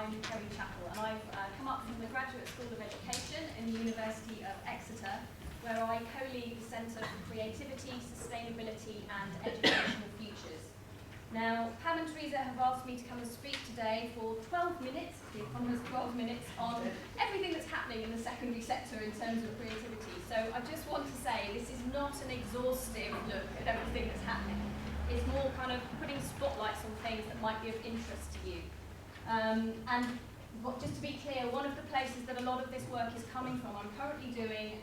I'm Kerry Chappell, and I've come up from the Graduate School of Education in the University of Exeter, where I co-lead the Centre for Creativity, Sustainability and Educational Futures. Now, Pam and Teresa have asked me to come and speak today for 12 minutes, the eponymous 12 minutes, on everything that's happening in the secondary sector in terms of creativity. So I just want to say this is not an exhaustive look at everything that's happening. It's more kind of putting spotlights on things that might be of interest to you. Just to be clear, one of the places that a lot of this work is coming from, I'm currently doing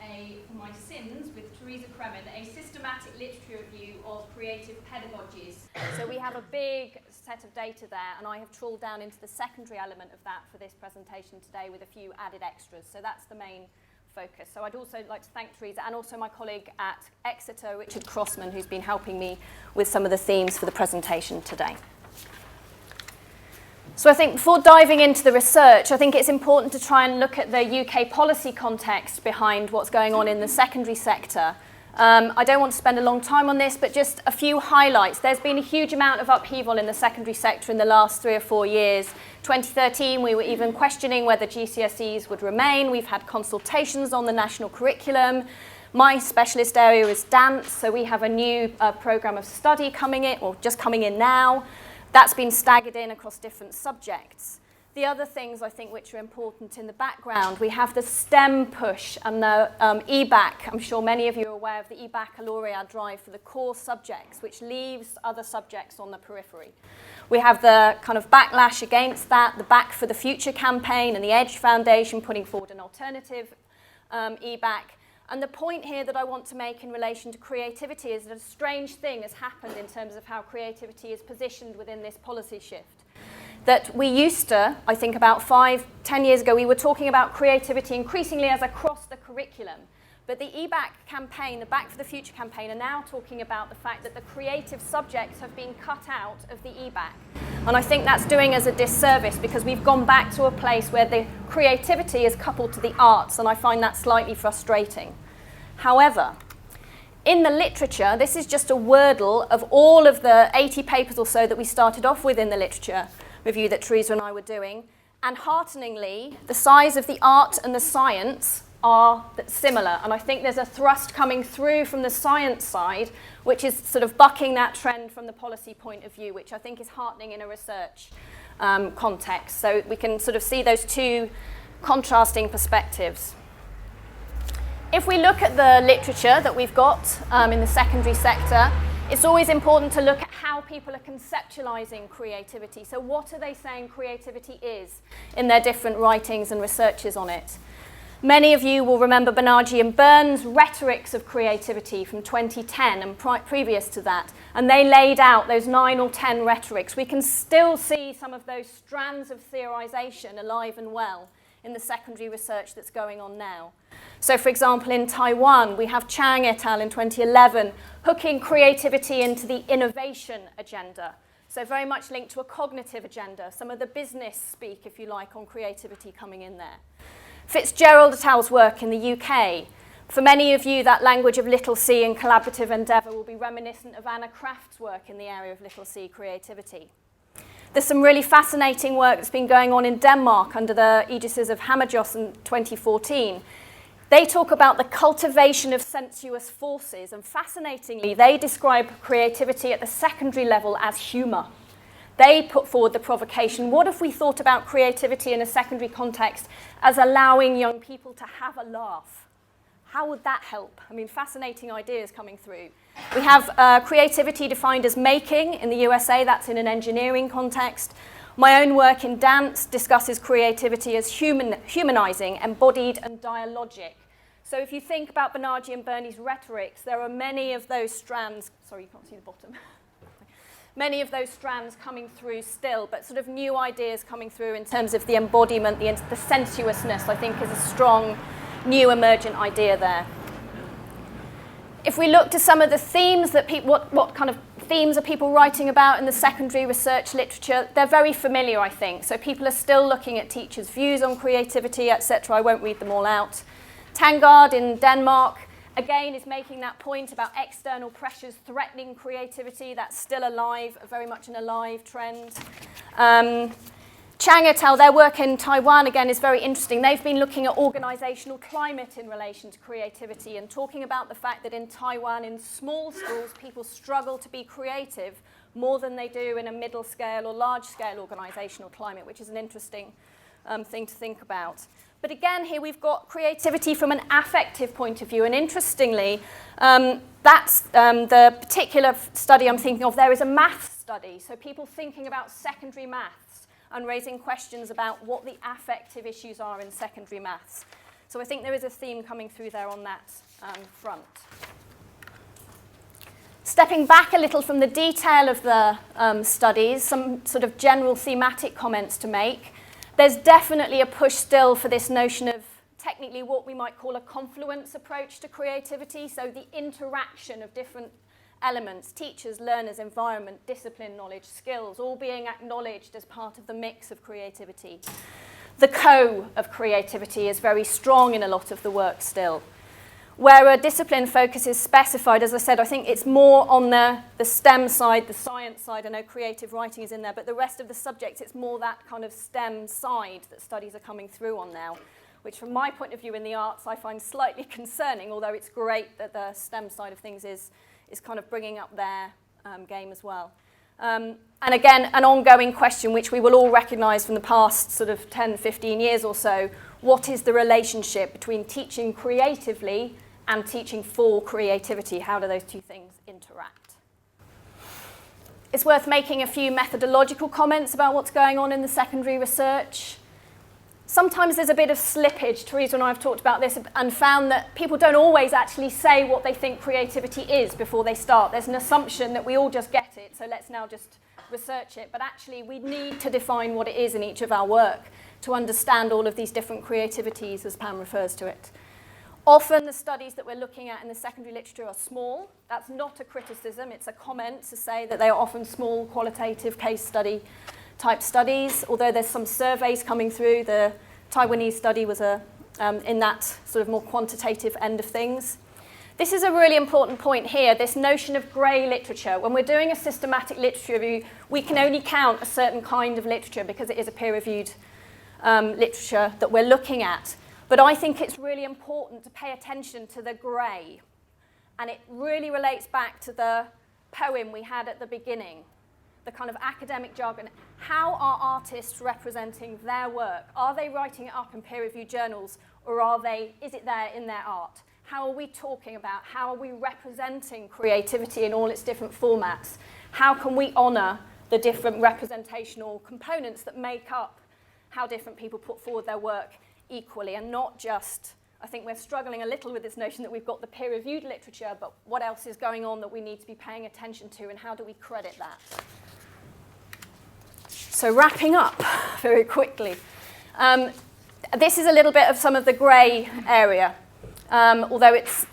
for my SINS with Teresa Kremen, a systematic literature review of creative pedagogies. So we have a big set of data there, and I have trawled down into the secondary element of that for this presentation today with a few added extras. So that's the main focus. So I'd also like to thank Teresa and also my colleague at Exeter, Richard Crossman, who's been helping me with some of the themes for the presentation today. So I think before diving into the research, I think it's important to try and look at the UK policy context behind what's going on in the secondary sector. I don't want to spend a long time on this, but just a few highlights. There's been a huge amount of upheaval in the secondary sector in the last 3 or 4 years. 2013, we were even questioning whether GCSEs would remain. We've had consultations on the national curriculum. My specialist area is dance, so we have a new programme of study coming in, or just coming in now. That's been staggered in across different subjects. The other things I think which are important in the background, we have the STEM push and the EBAC. I'm sure many of you are aware of the e-baccalaureate drive for the core subjects, which leaves other subjects on the periphery. We have the kind of backlash against that, the Back for the Future campaign and the EDGE Foundation putting forward an alternative EBAC. And the point here that I want to make in relation to creativity is that a strange thing has happened in terms of how creativity is positioned within this policy shift. That we used to, I think about 5-10 years ago, we were talking about creativity increasingly as across the curriculum. But the EBAC campaign, the Back for the Future campaign, are now talking about the fact that the creative subjects have been cut out of the EBAC. And I think that's doing us a disservice because we've gone back to a place where the creativity is coupled to the arts, and I find that slightly frustrating. However, in the literature, this is just a wordle of all of the 80 papers or so that we started off with in the literature review that Teresa and I were doing. And hearteningly, the size of the art and the science are similar. And I think there's a thrust coming through from the science side, which is sort of bucking that trend from the policy point of view, which I think is heartening in a research context. So we can sort of see those two contrasting perspectives. If we look at the literature that we've got in the secondary sector, it's always important to look at how people are conceptualizing creativity. So what are they saying creativity is in their different writings and researches on it? Many of you will remember Bernardi and Byrne's Rhetorics of Creativity from 2010 and previous to that. And they laid out those 9 or 10 rhetorics. We can still see some of those strands of theorization alive and well in the secondary research that's going on now. So, for example, in Taiwan, we have Chang et al. In 2011 hooking creativity into the innovation agenda. So very much linked to a cognitive agenda, some of the business speak, if you like, on creativity coming in there. Fitzgerald et al.'s work in the UK. For many of you, that language of little c and collaborative endeavour will be reminiscent of Anna Kraft's work in the area of little c creativity. There's some really fascinating work that's been going on in Denmark under the aegises of Hammerjoss in 2014. They talk about the cultivation of sensuous forces, and fascinatingly, they describe creativity at the secondary level as humour. They put forward the provocation, what if we thought about creativity in a secondary context as allowing young people to have a laugh? How would that help? I mean, fascinating ideas coming through. We have creativity defined as making in the USA, that's in an engineering context. My own work in dance discusses creativity as humanizing, embodied and dialogic. So if you think about Bernardi and Byrne's rhetorics, there are many of those strands, sorry, you can't see the bottom. Many of those strands coming through still, but sort of new ideas coming through in terms of the embodiment, the sensuousness, I think is a strong, new emergent idea there. If we look to some of the themes that what kind of themes are people writing about in the secondary research literature, they're very familiar, I think. So people are still looking at teachers' views on creativity, etc. I won't read them all out. Tangard in Denmark, again, is making that point about external pressures threatening creativity. That's still alive, very much an alive trend. Chang et al., their work in Taiwan, again, is very interesting. They've been looking at organizational climate in relation to creativity and talking about the fact that in Taiwan, in small schools, people struggle to be creative more than they do in a middle-scale or large-scale organizational climate, which is an interesting thing to think about. But again, here we've got creativity from an affective point of view. And interestingly, that's the particular study I'm thinking of. There is a maths study, so people thinking about secondary maths and raising questions about what the affective issues are in secondary maths. So I think there is a theme coming through there on that front. Stepping back a little from the detail of the studies, some sort of general thematic comments to make. There's definitely a push still for this notion of technically what we might call a confluence approach to creativity, so the interaction of different elements, teachers, learners, environment, discipline, knowledge, skills, all being acknowledged as part of the mix of creativity. The co of creativity is very strong in a lot of the work still. Where a discipline focus is specified, as I said, I think it's more on the STEM side, the science side. I know creative writing is in there, but the rest of the subjects, it's more that kind of STEM side that studies are coming through on now, which from my point of view in the arts, I find slightly concerning, although it's great that the STEM side of things is kind of bringing up their game as well. And again, an ongoing question which we will all recognise from the past sort of 10, 15 years or so, what is the relationship between teaching creatively and teaching for creativity? How do those two things interact? It's worth making a few methodological comments about what's going on in the secondary research. Sometimes there's a bit of slippage. Teresa and I have talked about this and found that people don't always actually say what they think creativity is before they start. There's an assumption that we all just get it, so let's now just research it. But actually, we need to define what it is in each of our work to understand all of these different creativities, as Pam refers to it. Often the studies that we're looking at in the secondary literature are small. That's not a criticism, it's a comment to say that they are often small, qualitative case study type studies, although there's some surveys coming through. The Taiwanese study was in that sort of more quantitative end of things. This is a really important point here, this notion of grey literature. When we're doing a systematic literature review, we can only count a certain kind of literature because it is a peer-reviewed literature that we're looking at. But I think it's really important to pay attention to the grey. And it really relates back to the poem we had at the beginning, the kind of academic jargon. How are artists representing their work? Are they writing it up in peer-reviewed journals, or is it there in their art? How are we talking about, how are we representing creativity in all its different formats? How can we honour the different representational components that make up how different people put forward their work equally, and not just, I think we're struggling a little with this notion that we've got the peer-reviewed literature, but what else is going on that we need to be paying attention to, and how do we credit that? So wrapping up very quickly. This is a little bit of some of the grey area, although it's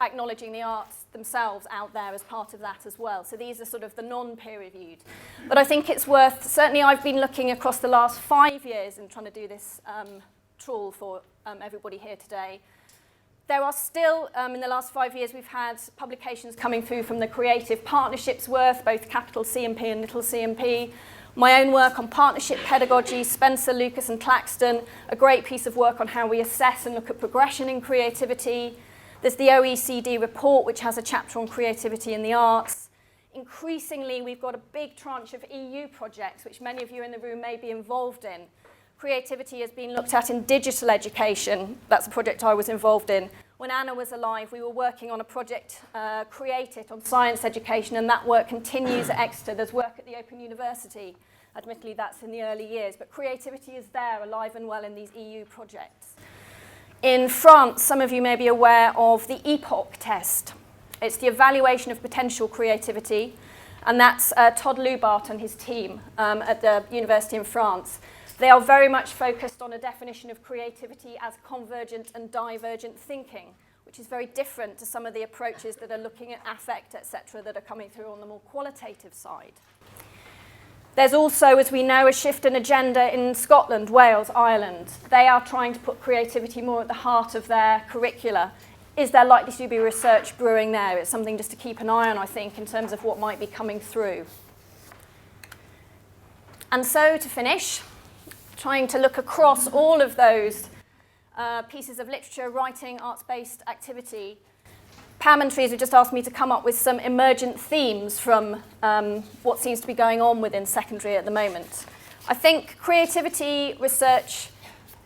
acknowledging the arts themselves out there as part of that as well. So these are sort of the non-peer-reviewed. But I think it's worth, certainly I've been looking across the last 5 years and trying to do this trawl for everybody here today. There are still, in the last 5 years, we've had publications coming through from the Creative Partnerships worth, both capital C&P and little c&P. My own work on partnership pedagogy, Spencer, Lucas and Claxton, a great piece of work on how we assess and look at progression in creativity. There's the OECD report, which has a chapter on creativity in the arts. Increasingly, we've got a big tranche of EU projects, which many of you in the room may be involved in. Creativity has been looked at in digital education. That's a project I was involved in. When Anna was alive, we were working on a project, Create It, on science education, and that work continues at Exeter. There's work at the Open University. Admittedly, that's in the early years, but creativity is there, alive and well in these EU projects. In France, some of you may be aware of the EPOC test. It's the evaluation of potential creativity, and that's Todd Lubart and his team at the university in France. They are very much focused on a definition of creativity as convergent and divergent thinking, which is very different to some of the approaches that are looking at affect, etc., that are coming through on the more qualitative side. There's also, as we know, a shift in agenda in Scotland, Wales, Ireland. They are trying to put creativity more at the heart of their curricula. Is there likely to be research brewing there? It's something just to keep an eye on, I think, in terms of what might be coming through. And so to finish, trying to look across all of those pieces of literature, writing, arts-based activity, Pam and Teresa just asked me to come up with some emergent themes from what seems to be going on within secondary at the moment. I think creativity research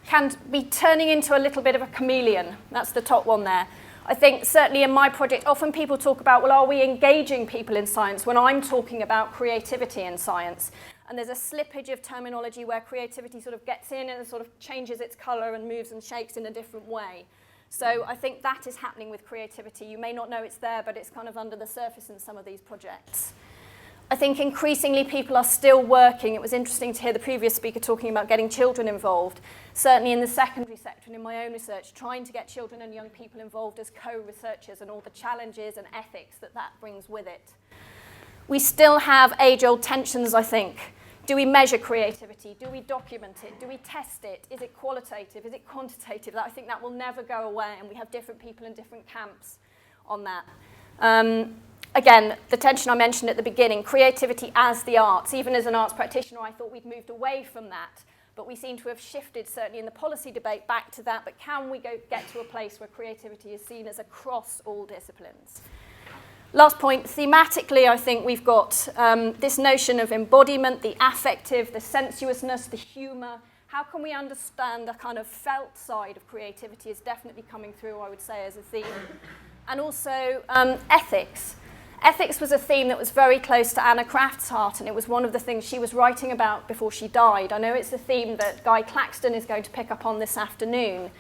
can be turning into a little bit of a chameleon. That's the top one there. I think certainly in my project, often people talk about, well, are we engaging people in science when I'm talking about creativity in science? And there's a slippage of terminology where creativity sort of gets in and sort of changes its colour and moves and shakes in a different way. So I think that is happening with creativity. You may not know it's there, but it's kind of under the surface in some of these projects. I think increasingly people are still working. It was interesting to hear the previous speaker talking about getting children involved. Certainly in the secondary sector and in my own research, trying to get children and young people involved as co-researchers and all the challenges and ethics that that brings with it. We still have age-old tensions, I think. Do we measure creativity? Do we document it? Do we test it? Is it qualitative? Is it quantitative? I think that will never go away, and we have different people in different camps on that. Again, the tension I mentioned at the beginning, creativity as the arts. Even as an arts practitioner, I thought we'd moved away from that, but we seem to have shifted, certainly in the policy debate, back to that. But can we get to a place where creativity is seen as across all disciplines? Last point, thematically, I think we've got this notion of embodiment, the affective, the sensuousness, the humour. How can we understand the kind of felt side of creativity is definitely coming through, I would say, as a theme. And also ethics. Ethics was a theme that was very close to Anna Craft's heart, and it was one of the things she was writing about before she died. I know it's a theme that Guy Claxton is going to pick up on this afternoon.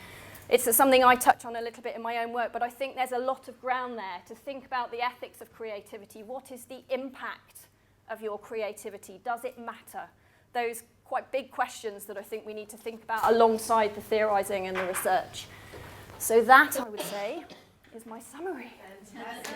It's something I touch on a little bit in my own work, but I think there's a lot of ground there to think about the ethics of creativity. What is the impact of your creativity? Does it matter? Those quite big questions that I think we need to think about alongside the theorising and the research. So that, I would say, is my summary. Fantastic.